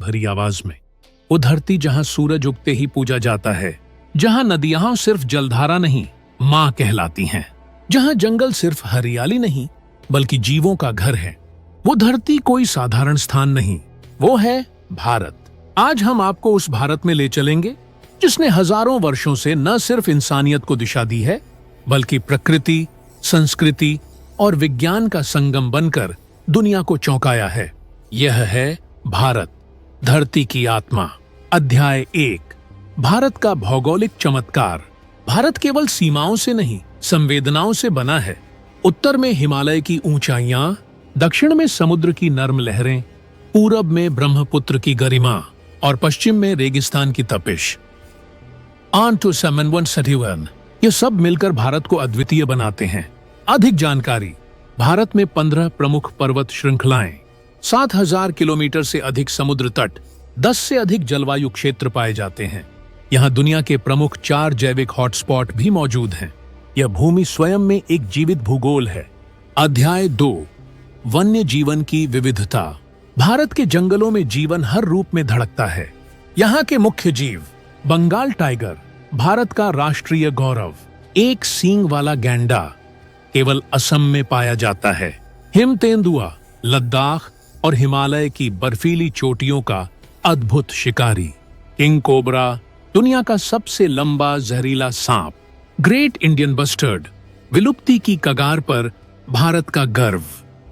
भरी आवाज में। वो धरती जहां सूरज उगते ही पूजा जाता है, जहां नदियां सिर्फ जलधारा नहीं मां कहलाती हैं, जहां जंगल सिर्फ हरियाली नहीं बल्कि जीवों का घर है। वो धरती कोई साधारण स्थान नहीं, वो है भारत। आज हम आपको उस भारत में ले चलेंगे जिसने हजारों वर्षों से न सिर्फ इंसानियत को दिशा दी है बल्कि प्रकृति, संस्कृति और विज्ञान का संगम बनकर दुनिया को चौंकाया है। यह है भारत, धरती की आत्मा। अध्याय 1, भारत का भौगोलिक चमत्कार। भारत केवल सीमाओं से नहीं, संवेदनाओं से बना है। उत्तर में हिमालय की ऊंचाइयां, दक्षिण में समुद्र की नर्म लहरें, पूरब में ब्रह्मपुत्र की गरिमा और पश्चिम में रेगिस्तान की तपिश। ऑन टू 731, ये सब मिलकर भारत को अद्वितीय बनाते हैं। अधिक जानकारी। भारत में 15 प्रमुख पर्वत श्रृंखलाएं, 7000 किलोमीटर से अधिक समुद्र तट, 10 से अधिक जलवायु क्षेत्र पाए जाते हैं। यहाँ दुनिया के प्रमुख 4 जैविक हॉटस्पॉट भी मौजूद हैं। यह भूमि स्वयं में एक जीवित भूगोल है। अध्याय 2, वन्य जीवन की विविधता। भारत के जंगलों में जीवन हर रूप में धड़कता है। यहाँ के मुख्य जीव, बंगाल टाइगर, भारत का राष्ट्रीय गौरव, एक सींग वाला गैंडा केवल असम में पाया जाता है। हिम तेंदुआ, लद्दाख और हिमालय की बर्फीली चोटियों का अद्भुत शिकारी। किंग कोबरा, दुनिया का सबसे लंबा जहरीला सांप। ग्रेट इंडियन बस्टर्ड, विलुप्ति की कगार पर भारत का गर्व।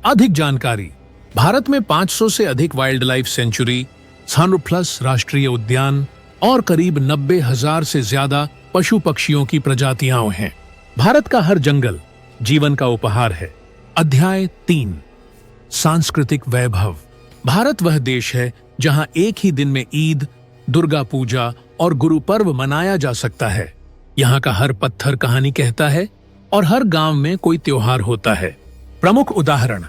अधिक जानकारी। भारत में 500 से अधिक वाइल्ड लाइफ सेंचुरी, 100+ राष्ट्रीय उद्यान और करीब 90,000 से ज्यादा पशु पक्षियों की प्रजातियां हैं। भारत का हर जंगल जीवन का उपहार है। अध्याय 3, सांस्कृतिक वैभव। भारत वह देश है जहां एक ही दिन में ईद, दुर्गा पूजा और गुरु पर्व मनाया जा सकता है। यहाँ का हर पत्थर कहानी कहता है और हर गांव में कोई त्योहार होता है। प्रमुख उदाहरण,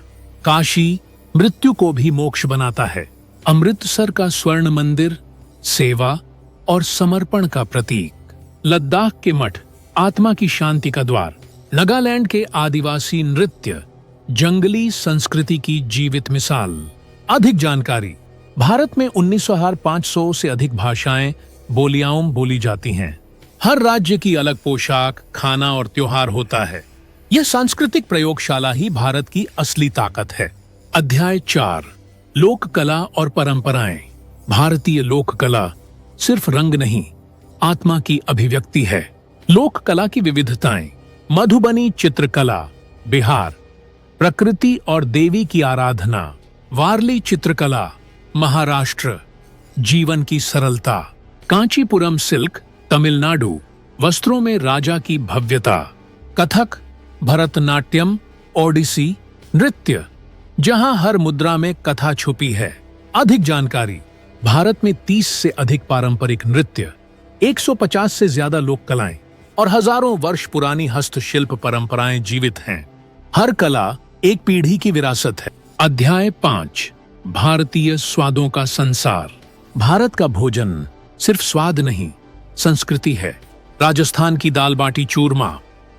काशी मृत्यु को भी मोक्ष बनाता है। अमृतसर का स्वर्ण मंदिर सेवा और समर्पण का प्रतीक। लद्दाख के मठ आत्मा की शांति का द्वार। नागालैंड के आदिवासी नृत्य जंगली संस्कृति की जीवित मिसाल। अधिक जानकारी। भारत में 19,500 से अधिक भाषाएं, बोलियां बोली जाती हैं। हर राज्य की अलग पोशाक, खाना और त्योहार होता है। यह सांस्कृतिक प्रयोगशाला ही भारत की असली ताकत है। अध्याय 4, लोक कला और परंपराएं। भारतीय लोक कला सिर्फ रंग नहीं, आत्मा की अभिव्यक्ति है। लोक कला की विविधताएं। मधुबनी चित्रकला, बिहार, प्रकृति और देवी की आराधना। वारली चित्रकला, महाराष्ट्र, जीवन की सरलता। कांचीपुरम सिल्क, तमिलनाडु, वस्त्रों में राजा की भव्यता। कथक, भरतनाट्यम, ओडिसी नृत्य, जहां हर मुद्रा में कथा छुपी है। अधिक जानकारी। भारत में 30 से अधिक पारंपरिक नृत्य, 150 से ज्यादा लोक कलाएं और हजारों वर्ष पुरानी हस्तशिल्प परंपराएं जीवित हैं। हर कला एक पीढ़ी की विरासत है। अध्याय 5, भारतीय स्वादों का संसार। भारत का भोजन सिर्फ स्वाद नहीं, संस्कृति है। राजस्थान की दाल बाटी चूरमा,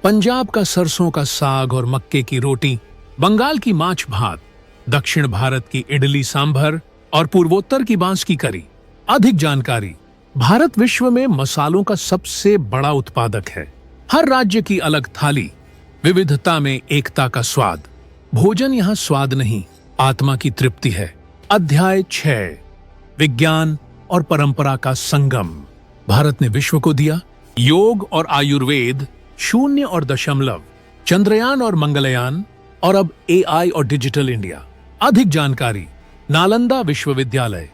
पंजाब का सरसों का साग और मक्के की रोटी, बंगाल की माछ भात, दक्षिण भारत की इडली सांभर और पूर्वोत्तर की बांस की करी। अधिक जानकारी। भारत विश्व में मसालों का सबसे बड़ा उत्पादक है। हर राज्य की अलग थाली, विविधता में एकता का स्वाद। भोजन यहाँ स्वाद नहीं, आत्मा की तृप्ति है। अध्याय 6, विज्ञान और परंपरा का संगम। भारत ने विश्व को दिया योग और आयुर्वेद, 0 और दशमलव, चंद्रयान और मंगलयान और अब AI और डिजिटल इंडिया। अधिक जानकारी। नालंदा विश्वविद्यालय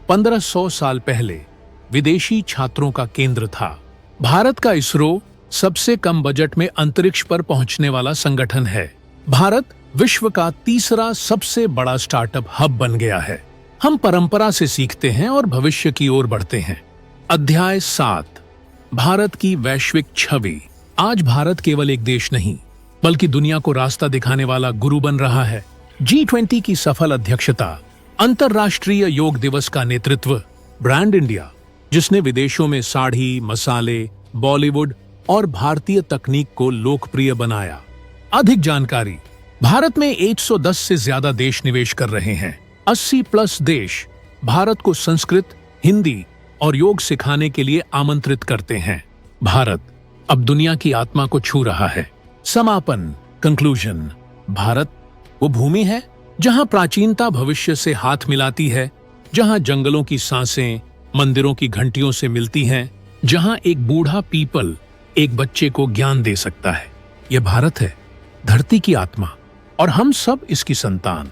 1500 साल पहले विदेशी छात्रों का केंद्र था। भारत का इसरो सबसे कम बजट में अंतरिक्ष पर पहुंचने वाला संगठन है। भारत विश्व का तीसरा सबसे बड़ा स्टार्टअप हब बन गया है। हम परंपरा से सीखते हैं और भविष्य की ओर बढ़ते हैं। अध्याय 7, भारत की वैश्विक छवि। आज भारत केवल एक देश नहीं बल्कि दुनिया को रास्ता दिखाने वाला गुरु बन रहा है। G20 की सफल अध्यक्षता, अंतर्राष्ट्रीय योग दिवस का नेतृत्व, ब्रांड इंडिया जिसने विदेशों में साड़ी, मसाले, बॉलीवुड और भारतीय तकनीक को लोकप्रिय बनाया। अधिक जानकारी। भारत में 110 से ज्यादा देश निवेश कर रहे हैं। 80+ देश भारत को संस्कृत, हिंदी और योग सिखाने के लिए आमंत्रित करते हैं। भारत अब दुनिया की आत्मा को छू रहा है। समापन, कंक्लूजन। भारत वो भूमि है जहां प्राचीनता भविष्य से हाथ मिलाती है, जहां जंगलों की सांसें मंदिरों की घंटियों से मिलती हैं, जहां एक बूढ़ा पीपल एक बच्चे को ज्ञान दे सकता है। यह भारत है, धरती की आत्मा, और हम सब इसकी संतान।